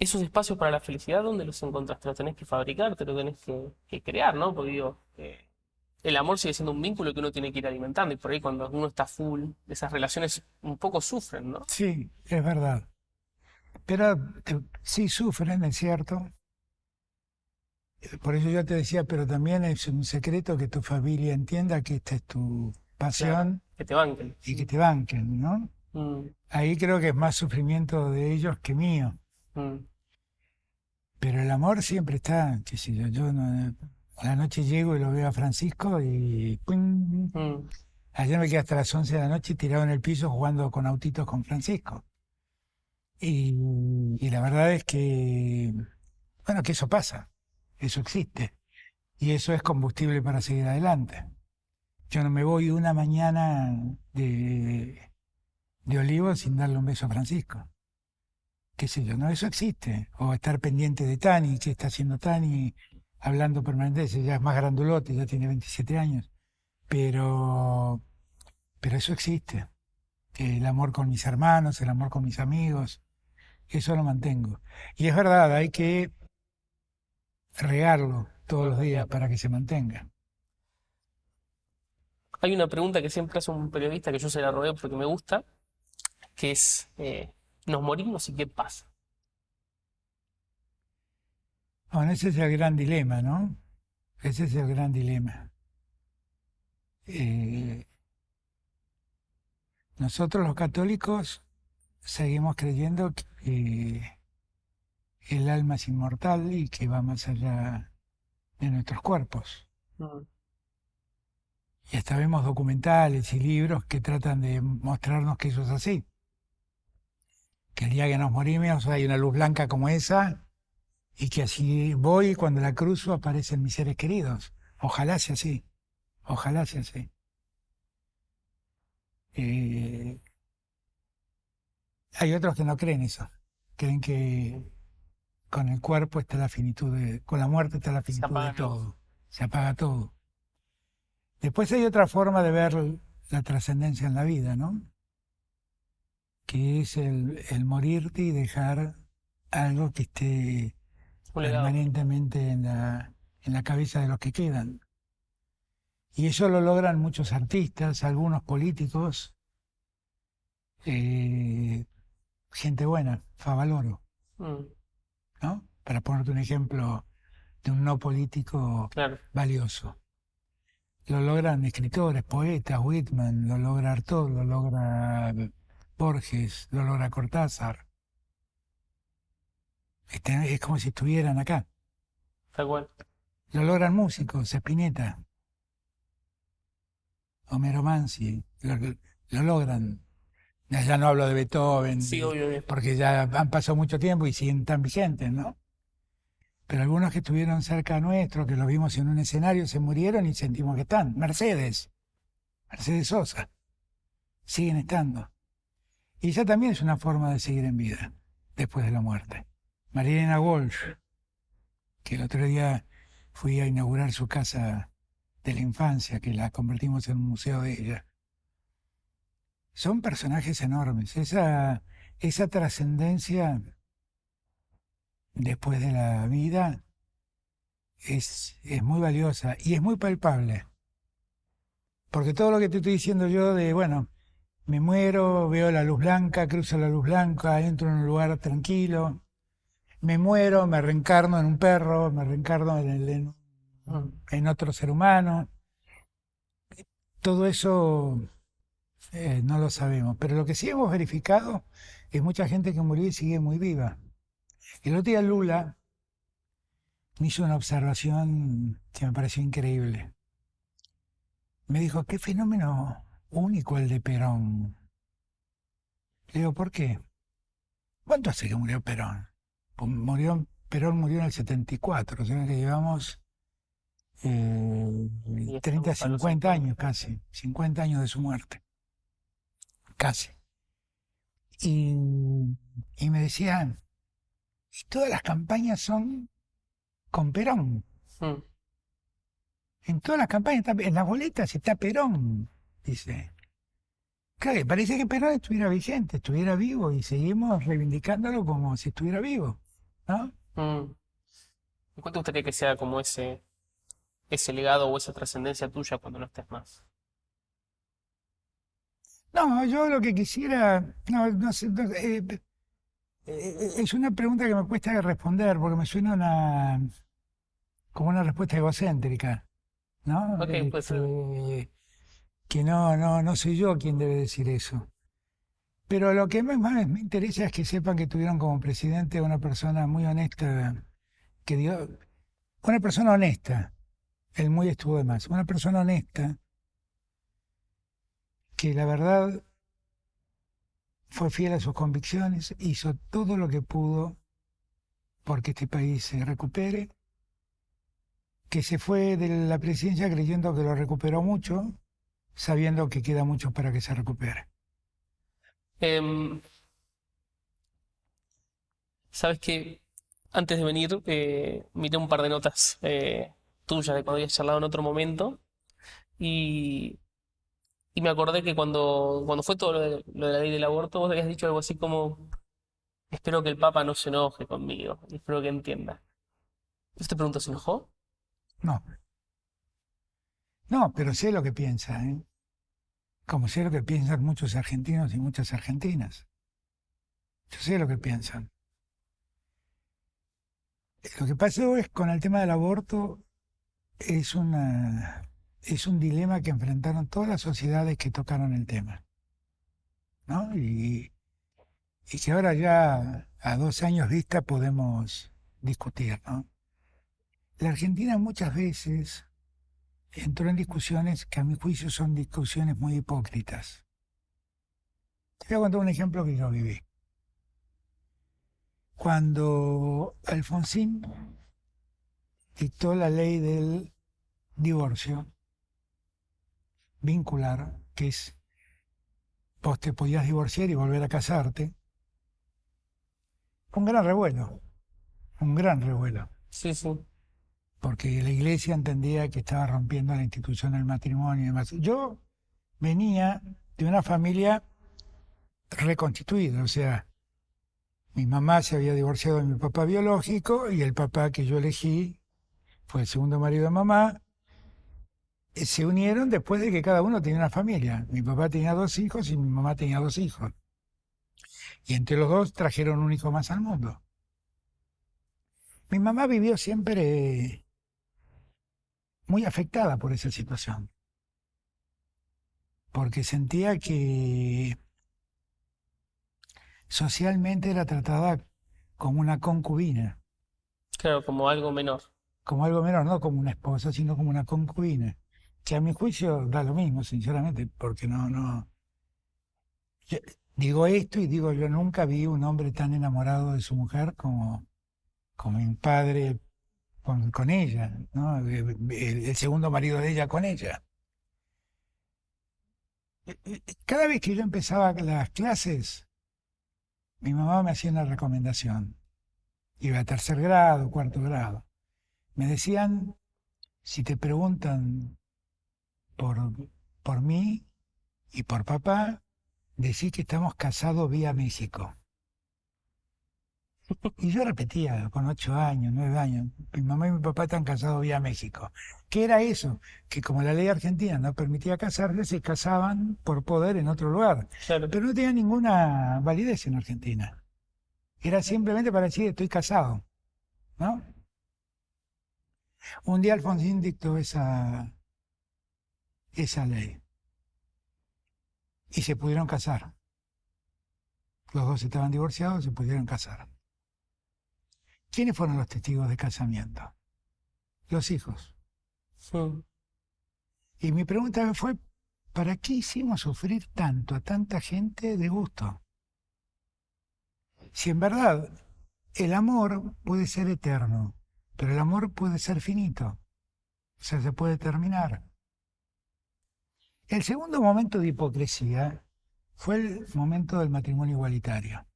esos espacios para la felicidad, ¿dónde los encontrás? Te los tenés que fabricar, te los tenés que crear, ¿no? Porque digo, el amor sigue siendo un vínculo que uno tiene que ir alimentando y por ahí cuando uno está full, esas relaciones un poco sufren, ¿no? Sí, es verdad. Pero sí sufren, es cierto. Por eso yo te decía, pero también es un secreto que tu familia entienda que esta es tu Claro, pasión que te banquen. y que te banquen, ¿no? Mm, Ahí creo que es más sufrimiento de ellos que mío. mm. Pero el amor siempre está, qué sé yo, a la noche llego y lo veo a Francisco y ¡pum! Mm. Ayer me quedé hasta las 11 de la noche tirado en el piso jugando con autitos con Francisco. Y la verdad es que, bueno, que eso pasa, eso existe. Y eso es combustible para seguir adelante. Yo no me voy una mañana de Olivo sin darle un beso a Francisco. Qué sé yo, no, eso existe. O estar pendiente de Tani, qué está haciendo Tani, hablando permanentemente, ya es más grandulote, ya tiene 27 años. Pero, pero eso existe. El amor con mis hermanos, el amor con mis amigos, eso lo mantengo. Y es verdad, hay que regarlo todos los días para que se mantenga. Hay una pregunta que siempre hace un periodista que yo se la robé porque me gusta, que es, ¿nos morimos y qué pasa? Bueno, ese es el gran dilema, ¿no? Ese es el gran dilema. Eh, Nosotros los católicos seguimos creyendo que el alma es inmortal y que va más allá de nuestros cuerpos. Mm. Y hasta vemos documentales y libros que tratan de mostrarnos que eso es así. Que el día que nos morimos hay una luz blanca como esa y que así voy y cuando la cruzo aparecen mis seres queridos. Ojalá sea así. Ojalá sea así. Eh, Hay otros que no creen eso. Creen que con el cuerpo está la finitud con la muerte está la Se finitud de apagan luego. todo. Se apaga todo. Después hay otra forma de ver la trascendencia en la vida, ¿no? Que es el morirte y dejar algo que esté Un legado. permanentemente en la cabeza de los que quedan. Y eso lo logran muchos artistas, algunos políticos, eh, gente buena, Favaloro, Mm. ¿no? Para ponerte un ejemplo de un no político Claro, valioso. Lo logran escritores, poetas, Whitman, lo logra Artaud, lo logra Borges, lo logra Cortázar. Es como si estuvieran acá. tal cual. Lo logran músicos, Spinetta, Homero Mansi, lo logran. Ya no hablo de Beethoven, Sí, obvio, obvio. porque ya han pasado mucho tiempo y siguen tan vigentes, ¿no? Pero algunos que estuvieron cerca nuestro, que los vimos en un escenario, se murieron y sentimos que están. Mercedes Sosa, siguen estando. Y esa también es una forma de seguir en vida, después de la muerte. Marilena Walsh, que el otro día fui a inaugurar su casa de la infancia, que la convertimos en un museo de ella. Son personajes enormes. Esa trascendencia después de la vida es muy valiosa y es muy palpable. Porque todo lo que te estoy diciendo yo de, bueno, me muero, veo la luz blanca, cruzo la luz blanca, entro en un lugar tranquilo, me muero, me reencarno en un perro, me reencarno Mm. en otro ser humano. Todo eso no lo sabemos. Pero lo que sí hemos verificado es mucha gente que murió y sigue muy viva. El otro día Lula me hizo una observación que me pareció increíble. Me dijo, qué fenómeno único el de Perón. Le digo, ¿por qué? ¿Cuánto hace que murió Perón? Pues Perón murió en el 74, o sea que llevamos Y 30, estamos a los 50 años 50. casi, 50 años de su muerte, casi. Y, y me decían, y todas las campañas son con Perón. Mm. En todas las campañas, en las boletas está Perón, dice. Claro, parece que Perón estuviera vigente, estuviera vivo y seguimos reivindicándolo como si estuviera vivo, ¿no? Mm. ¿Y cuál te gustaría que sea como ese legado o esa trascendencia tuya cuando no estés más? No, yo lo que quisiera, no, no sé, es una pregunta que me cuesta responder porque me suena como una respuesta egocéntrica, ¿no? Ok, puede ser. Que no soy yo quien debe decir eso. Pero lo que más me interesa es que sepan que tuvieron como presidente a una persona muy honesta, que dio, una persona honesta, el muy estuvo de más, una persona honesta que la verdad fue fiel a sus convicciones, hizo todo lo que pudo porque este país se recupere, que se fue de la presidencia creyendo que lo recuperó mucho, sabiendo que queda mucho para que se recupere. Em, sabes que antes de venir miré un par de notas tuyas de cuando habías charlado en otro momento y, y me acordé que cuando fue todo lo de la ley del aborto, vos habías dicho algo así como, espero que el Papa no se enoje conmigo, y espero que entienda. Yo te pregunto, ¿se enojó? No, no, pero sé lo que piensa, ¿eh? Como sé lo que piensan muchos argentinos y muchas argentinas. Yo sé lo que piensan. Lo que pasó es con el tema del aborto es es un dilema que enfrentaron todas las sociedades que tocaron el tema, ¿no? Y que ahora ya a 2 años vista podemos discutir, ¿no? La Argentina muchas veces entró en discusiones que a mi juicio son discusiones muy hipócritas. Te voy a contar un ejemplo que yo viví. Cuando Alfonsín dictó la ley del divorcio vincular, que es vos te podías divorciar y volver a casarte, fue un gran revuelo, un gran revuelo, Sí, sí. porque la iglesia entendía que estaba rompiendo la institución del matrimonio y demás. Yo venía de una familia reconstituida, o sea, mi mamá se había divorciado de mi papá biológico y el papá que yo elegí fue el segundo marido de mamá. Se unieron después de que cada uno tenía una familia. Mi papá tenía 2 hijos y mi mamá tenía 2 hijos. Y entre los dos trajeron un hijo más al mundo. Mi mamá vivió siempre muy afectada por esa situación, porque sentía que socialmente era tratada como una concubina, Claro, como algo menor. como algo menor, no como una esposa, sino como una concubina, que a mi juicio da lo mismo, sinceramente, porque no. Yo digo esto y digo, yo nunca vi un hombre tan enamorado de su mujer como mi padre con ella, ¿no? El segundo marido de ella con ella. Cada vez que yo empezaba las clases, mi mamá me hacía una recomendación. Iba a tercer grado, cuarto grado. Me decían, si te preguntan por, por mí y por papá, decí que estamos casados vía México. Y yo repetía con 8 años, 9 años, mi mamá y mi papá están casados vía México. ¿Qué era eso? Que como la ley argentina no permitía casarse, se casaban por poder en otro lugar. Claro. Pero no tenía ninguna validez en Argentina. Era simplemente para decir estoy casado, ¿no? Un día Alfonsín dictó esa ley y se pudieron casar. Los dos estaban divorciados, se pudieron casar. ¿Quiénes fueron los testigos de casamiento? Los hijos. Mm. Y mi pregunta fue, ¿para qué hicimos sufrir tanto a tanta gente de gusto? Si en verdad el amor puede ser eterno, pero el amor puede ser finito, o sea, se puede terminar. El segundo momento de hipocresía fue el momento del matrimonio igualitario.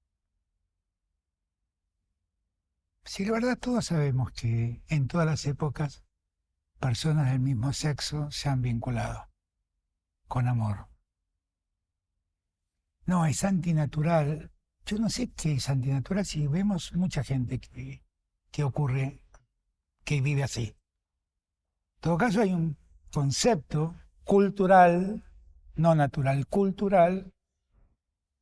Si la verdad todos sabemos que en todas las épocas personas del mismo sexo se han vinculado con amor. No, es antinatural. Yo no sé qué es antinatural si vemos mucha gente que ocurre, que vive así. En todo caso hay un concepto cultural, no natural, cultural,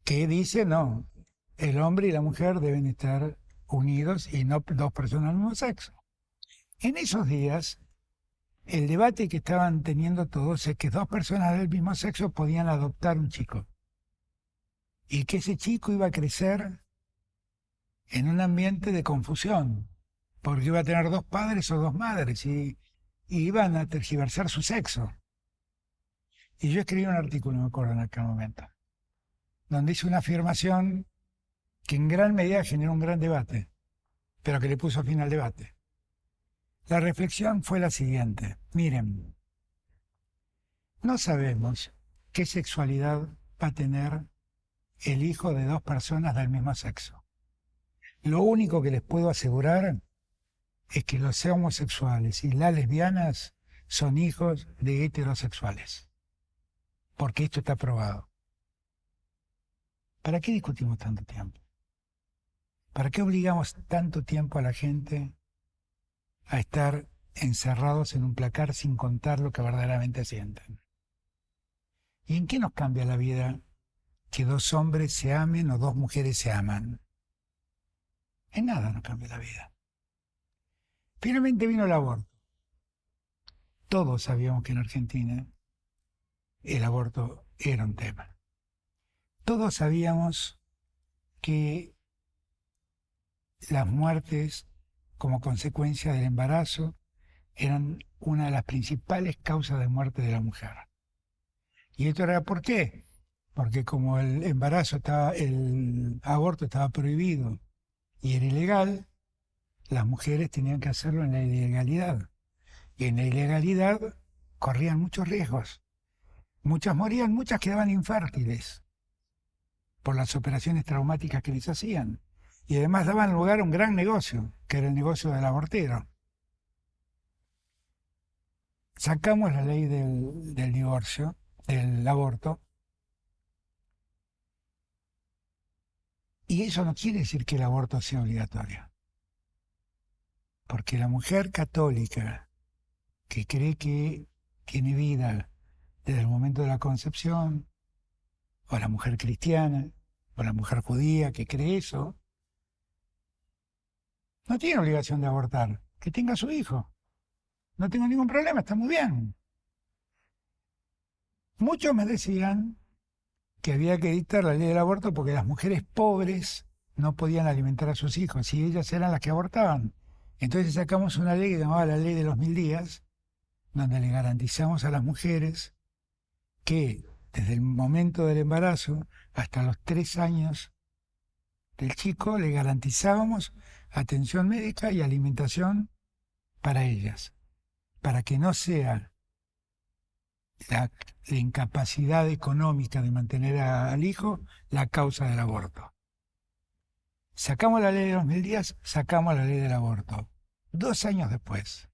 que dice no, el hombre y la mujer deben estar unidos y no dos personas del mismo sexo. En esos días, el debate que estaban teniendo todos es que dos personas del mismo sexo podían adoptar un chico y que ese chico iba a crecer en un ambiente de confusión, porque iba a tener dos padres o dos madres y iban a tergiversar su sexo. Y yo escribí un artículo, me acuerdo, en aquel momento, donde hice una afirmación que en gran medida generó un gran debate, pero que le puso fin al debate. La reflexión fue la siguiente: miren, no sabemos qué sexualidad va a tener el hijo de dos personas del mismo sexo. Lo único que les puedo asegurar es que los homosexuales y las lesbianas son hijos de heterosexuales, porque esto está probado. ¿Para qué discutimos tanto tiempo? ¿Para qué obligamos tanto tiempo a la gente a estar encerrados en un placar sin contar lo que verdaderamente sienten? ¿Y en qué nos cambia la vida que dos hombres se amen o dos mujeres se aman? En nada nos cambia la vida. Finalmente vino el aborto. Todos sabíamos que en Argentina el aborto era un tema. Todos sabíamos que las muertes como consecuencia del embarazo eran una de las principales causas de muerte de la mujer. ¿Y esto era por qué? Porque como el aborto estaba prohibido y era ilegal, las mujeres tenían que hacerlo en la ilegalidad. Y en la ilegalidad corrían muchos riesgos. Muchas morían, muchas quedaban infértiles por las operaciones traumáticas que les hacían. Y además daban lugar a un gran negocio, que era el negocio del abortero. Sacamos la ley del divorcio, del aborto, y eso no quiere decir que el aborto sea obligatorio. Porque la mujer católica que cree que tiene vida desde el momento de la concepción, o la mujer cristiana, o la mujer judía que cree eso, no tiene obligación de abortar, que tenga su hijo. No tengo ningún problema, está muy bien. Muchos me decían que había que dictar la ley del aborto porque las mujeres pobres no podían alimentar a sus hijos y ellas eran las que abortaban. Entonces sacamos una ley que se llamaba la ley de los 1000 días, donde le garantizamos a las mujeres que desde el momento del embarazo hasta los 3 años del chico le garantizábamos atención médica y alimentación para ellas, para que no sea la incapacidad económica de mantener al hijo la causa del aborto. Sacamos la ley de los 1000 días, sacamos la ley del aborto. 2 años después,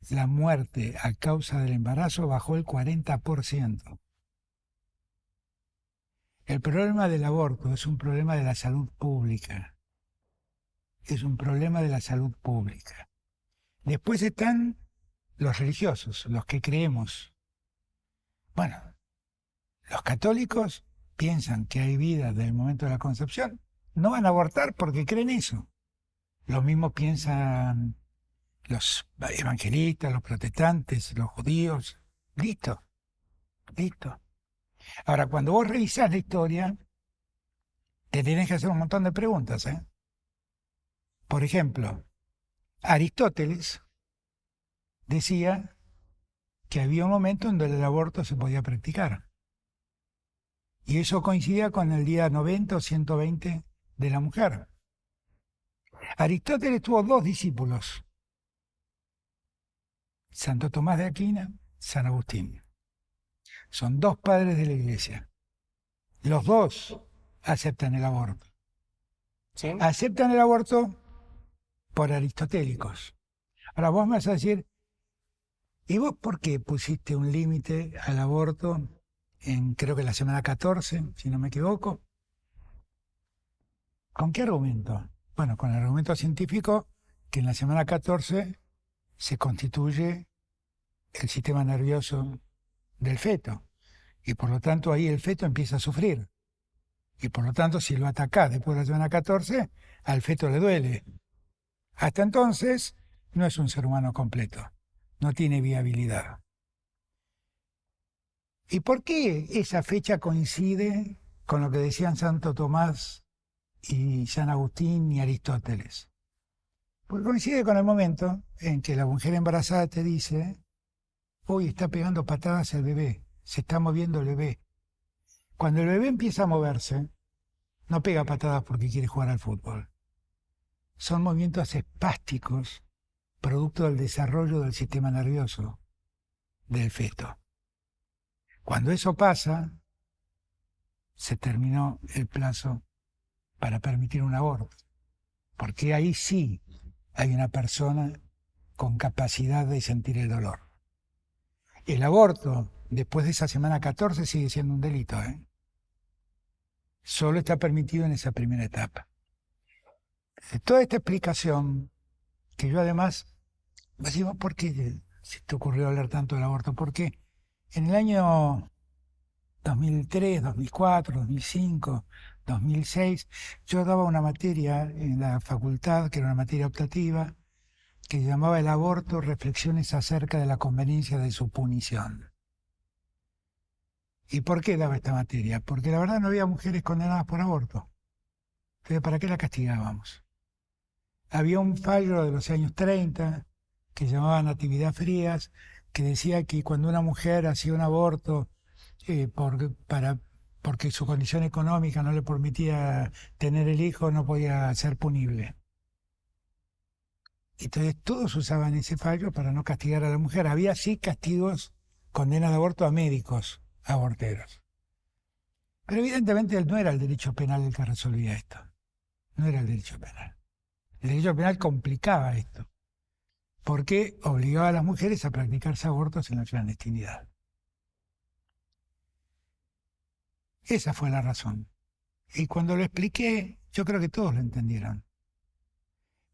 la muerte a causa del embarazo bajó el 40%. El problema del aborto es un problema de la salud pública. Es un problema de la salud pública. Después están los religiosos, los que creemos. Bueno, los católicos piensan que hay vida desde el momento de la concepción. No van a abortar porque creen eso. Lo mismo piensan los evangelistas, los protestantes, los judíos. Listo, listo. Ahora, cuando vos revisás la historia, te tenés que hacer un montón de preguntas, ¿eh? Por ejemplo, Aristóteles decía que había un momento en donde el aborto se podía practicar. Y eso coincidía con el día 90 o 120 de la mujer. Aristóteles tuvo 2 discípulos, Santo Tomás de Aquino, San Agustín. Son 2 padres de la Iglesia. Los 2 aceptan el aborto. ¿Sí? Aceptan el aborto por aristotélicos. Ahora vos me vas a decir, ¿y vos por qué pusiste un límite al aborto en, creo que la semana 14, si no me equivoco? ¿Con qué argumento? Bueno, con el argumento científico que en la semana 14 se constituye el sistema nervioso del feto. Y por lo tanto ahí el feto empieza a sufrir. Y por lo tanto, si lo atacás después de la semana 14, al feto le duele. Hasta entonces, no es un ser humano completo. No tiene viabilidad. ¿Y por qué esa fecha coincide con lo que decían Santo Tomás y San Agustín y Aristóteles? Porque coincide con el momento en que la mujer embarazada te dice, hoy está pegando patadas el bebé, se está moviendo el bebé. Cuando el bebé empieza a moverse, no pega patadas porque quiere jugar al fútbol. Son movimientos espásticos, producto del desarrollo del sistema nervioso del feto. Cuando eso pasa, se terminó el plazo para permitir un aborto, porque ahí sí hay una persona con capacidad de sentir el dolor. El aborto, después de esa semana 14, sigue siendo un delito, ¿eh? Solo está permitido en esa primera etapa. Toda esta explicación, que yo además, decimos, ¿por qué se te ocurrió hablar tanto del aborto? Porque en el año 2003, 2004, 2005, 2006, yo daba una materia en la facultad, que era una materia optativa, que se llamaba El aborto, reflexiones acerca de la conveniencia de su punición. ¿Y por qué daba esta materia? Porque la verdad no había mujeres condenadas por aborto. Entonces, ¿para qué la castigábamos? Había un fallo de los años 30 que se llamaba Natividad Frías, que decía que cuando una mujer hacía un aborto porque su condición económica no le permitía tener el hijo, no podía ser punible. Entonces todos usaban ese fallo para no castigar a la mujer. Había sí castigos, condenas de aborto a médicos aborteros. Pero evidentemente no era el derecho penal el que resolvía esto. No era el derecho penal. El derecho penal complicaba esto, porque obligaba a las mujeres a practicarse abortos en la clandestinidad. Esa fue la razón. Y cuando lo expliqué, yo creo que todos lo entendieron.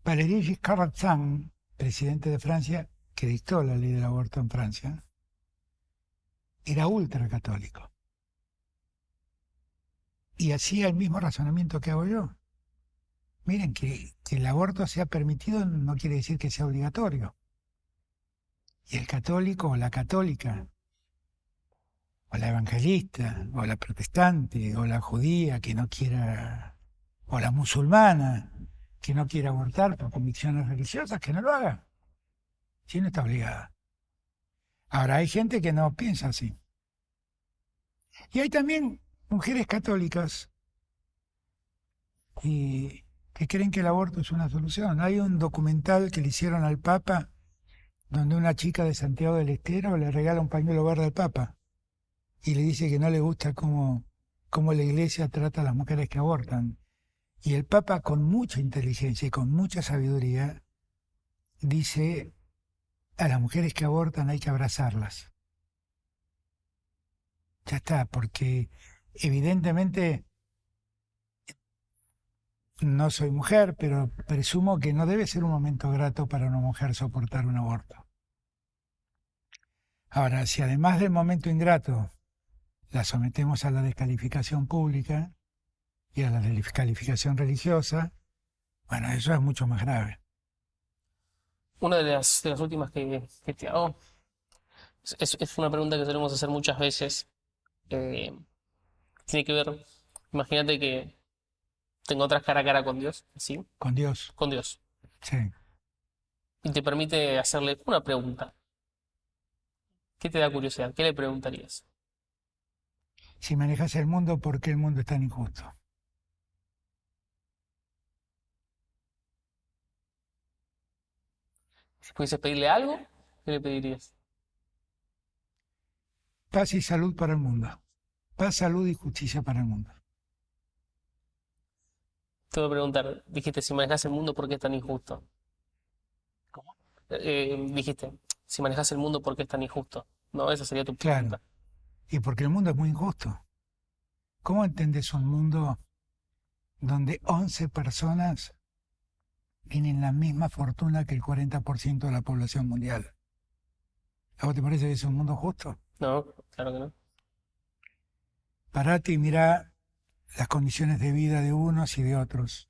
Valéry Giscard d'Estaing, presidente de Francia, que dictó la ley del aborto en Francia, era ultracatólico. Y hacía el mismo razonamiento que hago yo. Miren, que el aborto sea permitido no quiere decir que sea obligatorio. Y el católico o la católica, o la evangelista, o la protestante, o la judía que no quiera, o la musulmana que no quiera abortar por convicciones religiosas, que no lo haga, si no está obligada. Ahora, hay gente que no piensa así. Y hay también mujeres católicas que creen que el aborto es una solución. Hay un documental que le hicieron al Papa, donde una chica de Santiago del Estero le regala un pañuelo verde al Papa y le dice que no le gusta cómo la Iglesia trata a las mujeres que abortan. Y el Papa, con mucha inteligencia y con mucha sabiduría, dice: a las mujeres que abortan hay que abrazarlas. Ya está, porque evidentemente no soy mujer, pero presumo que no debe ser un momento grato para una mujer soportar un aborto. Ahora, si además del momento ingrato la sometemos a la descalificación pública y a la descalificación religiosa, bueno, eso es mucho más grave. Una de las últimas que te hago es una pregunta que solemos hacer muchas veces. eh, Tiene que ver, imagínate que te encontrás cara a cara con Dios, ¿sí? Con Dios, Con Dios. sí. Y te permite hacerle una pregunta. ¿Qué te da curiosidad? ¿Qué le preguntarías? Si manejas el mundo, ¿por qué el mundo es tan injusto? Si pudieses pedirle algo, ¿qué le pedirías? Paz y salud para el mundo. Paz, salud y justicia para el mundo. Te voy a preguntar, dijiste, si manejas el mundo, ¿por qué es tan injusto? Dijiste, si manejas el mundo, ¿por qué es tan injusto? No, esa sería tu Claro, pregunta. y porque el mundo es muy injusto. ¿Cómo entendés un mundo donde 11 personas tienen la misma fortuna que el 40% de la población mundial? ¿A vos te parece que es un mundo justo? No, claro que no. Parate y mirá las condiciones de vida de unos y de otros.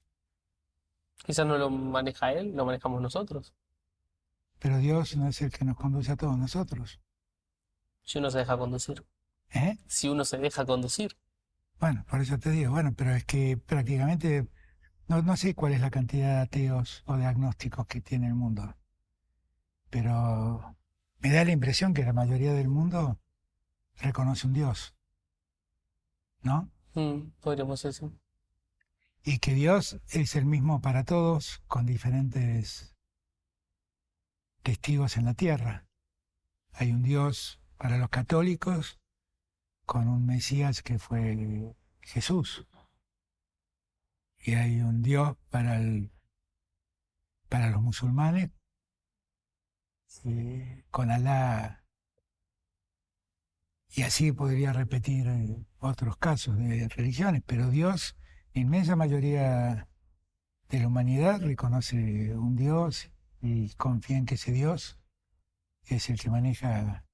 Quizás no lo maneja él, lo manejamos nosotros. Pero Dios no es el que nos conduce a todos nosotros. Si uno se deja conducir. ¿Eh? Si uno se deja conducir. Bueno, por eso te digo, bueno, pero es que prácticamente no sé cuál es la cantidad de ateos o de agnósticos que tiene el mundo, pero me da la impresión que la mayoría del mundo reconoce un Dios, ¿no? Podríamos decir. Y que Dios es el mismo para todos, con diferentes testigos en la tierra. Hay un Dios para los católicos, con un Mesías que fue Jesús. Y hay un Dios para los musulmanes, con Alá. Y así podría repetir otros casos de religiones, pero Dios, la inmensa mayoría de la humanidad reconoce un Dios y confía en que ese Dios es el que maneja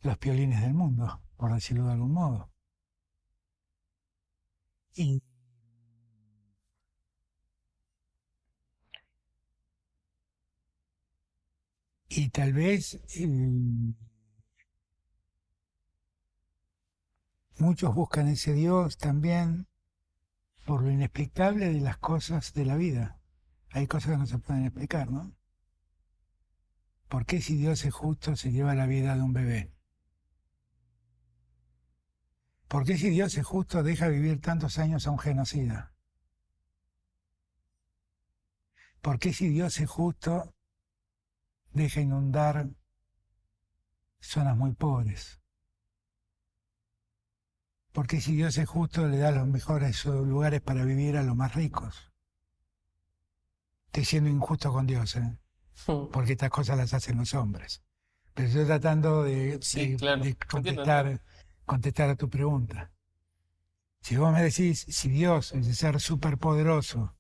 los piolines del mundo, por decirlo de algún modo. Y, y tal vez muchos buscan ese Dios también por lo inexplicable de las cosas de la vida. Hay cosas que no se pueden explicar, ¿no? ¿Por qué si Dios es justo se lleva la vida de un bebé? ¿Por qué si Dios es justo deja vivir tantos años a un genocida? ¿Por qué si Dios es justo deja inundar zonas muy pobres? ¿Por qué si Dios es justo le da los mejores lugares para vivir a los más ricos? Estoy siendo injusto con Dios, ¿eh? Porque estas cosas las hacen los hombres. Pero estoy tratando Sí, claro. de Entiendo. contestar a tu pregunta. Si vos me decís, si Dios, ese ser superpoderoso,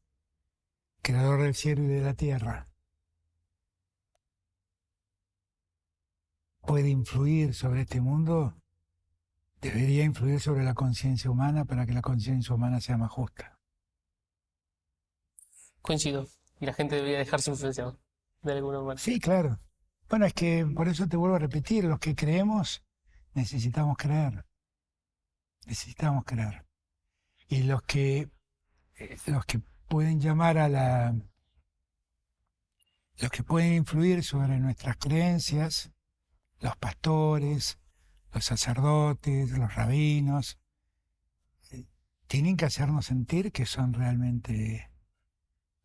creador del cielo y de la tierra, puede influir sobre este mundo, debería influir sobre la conciencia humana para que la conciencia humana sea más justa. Coincido. Y la gente debería dejarse influenciar de alguna manera. Sí, claro. Bueno, es que por eso te vuelvo a repetir, los que creemos necesitamos creer, necesitamos creer. Y los que pueden llamar los que pueden influir sobre nuestras creencias, los pastores, los sacerdotes, los rabinos, tienen que hacernos sentir que son realmente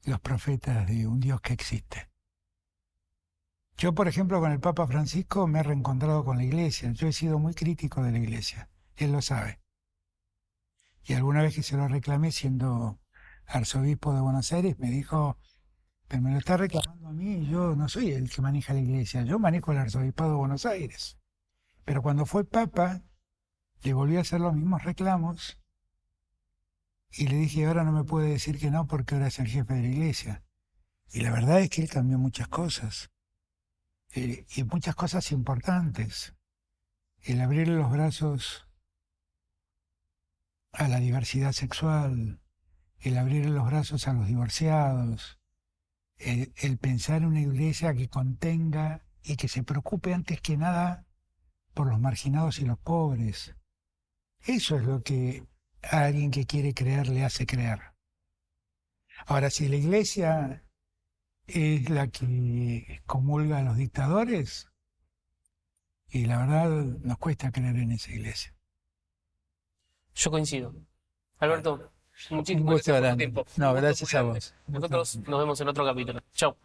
los profetas de un Dios que existe. Yo, por ejemplo, con el Papa Francisco me he reencontrado con la Iglesia. Yo he sido muy crítico de la Iglesia. Él lo sabe. Y alguna vez que se lo reclamé siendo arzobispo de Buenos Aires, me dijo, pero me lo está reclamando a mí y yo no soy el que maneja la Iglesia. Yo manejo el arzobispado de Buenos Aires. Pero cuando fue Papa, le volví a hacer los mismos reclamos y le dije, ahora no me puede decir que no porque ahora es el jefe de la Iglesia. Y la verdad es que él cambió muchas cosas. Y muchas cosas importantes. El abrirle los brazos a la diversidad sexual, el abrirle los brazos a los divorciados, el pensar en una iglesia que contenga y que se preocupe antes que nada por los marginados y los pobres. Eso es lo que a alguien que quiere creer le hace creer. Ahora, si la iglesia es la que comulga a los dictadores, y la verdad nos cuesta creer en esa iglesia. Yo coincido. Alberto, Un muchísimas gusto gracias por tu grande. tiempo. No, Un gusto gracias muy a grande. vos. Nosotros nos vemos en otro capítulo. Chau.